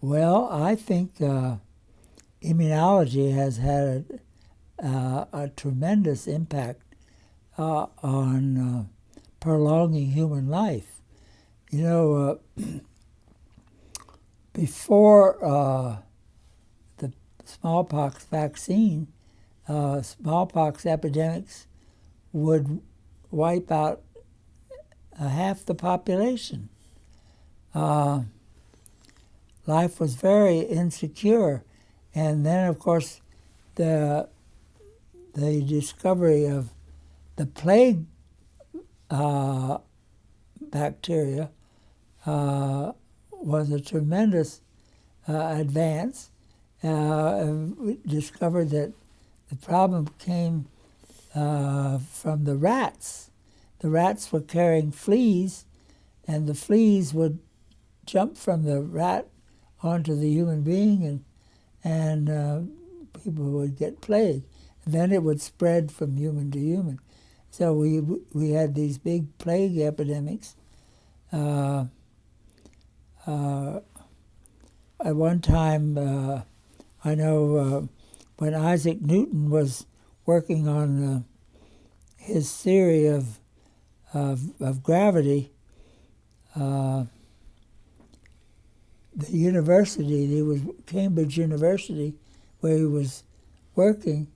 Well, I think immunology has had a tremendous impact on prolonging human life. You know, before the smallpox vaccine, smallpox epidemics would wipe out half the population. Life was very insecure, and then, of course, the discovery of the plague bacteria was a tremendous advance. We discovered that the problem came from the rats. The rats were carrying fleas, and the fleas would jump from the rat onto the human being, and people would get plague. And then it would spread from human to human. So we had these big plague epidemics. At one time, I know when Isaac Newton was working on his theory of gravity, the university, Cambridge University, where he was working,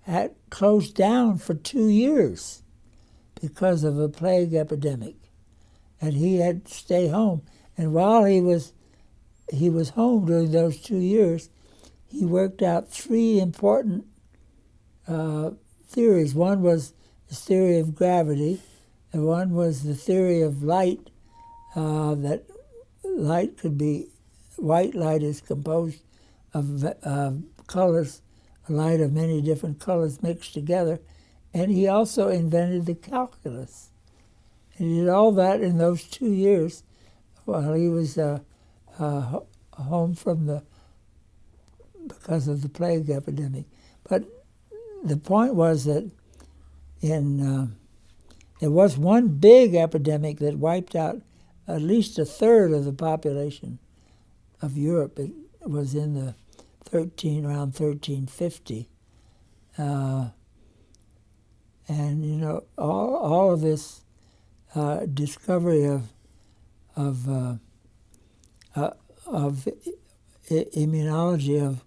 had closed down for 2 years because of a plague epidemic, and he had to stay home. And while he was home during those 2 years, he worked out 3 important theories. One was the theory of gravity, and one was the theory of light, that light could be, white light is composed of colors, a light of many different colors mixed together. And he also invented the calculus. And he did all that in those 2 years while he was home because of the plague epidemic. But the point was that there was one big epidemic that wiped out at least a third of the population of Europe. It was in the around 1350. And, you know, all of this discovery of immunology, of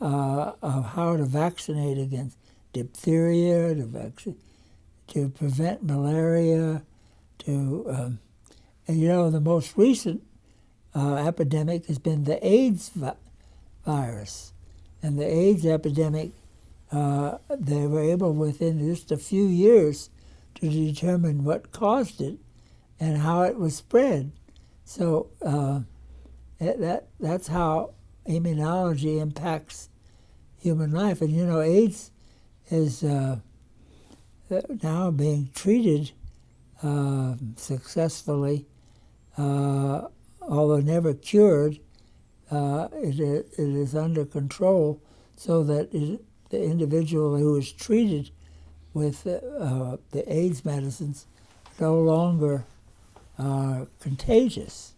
how to vaccinate against diphtheria, to prevent malaria, and you know, the most recent epidemic has been the AIDS virus. And the AIDS epidemic, they were able within just a few years to determine what caused it and how it was spread. So that's how immunology impacts human life. And you know, AIDS is now being treated successfully, although never cured. It is under control, so that the individual who is treated with the AIDS medicines no longer contagious.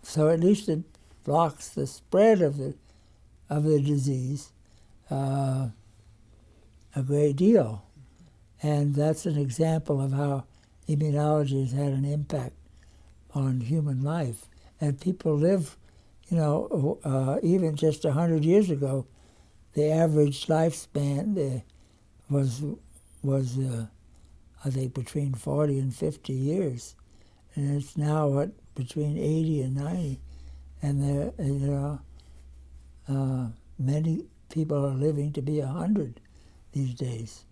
So at least it blocks the spread of the disease a great deal. And that's an example of how immunology has had an impact on human life. And people live, you know, even just 100 years ago, the average lifespan was I think between 40 and 50 years, and it's now between 80 and 90, and many people are living to be 100 these days.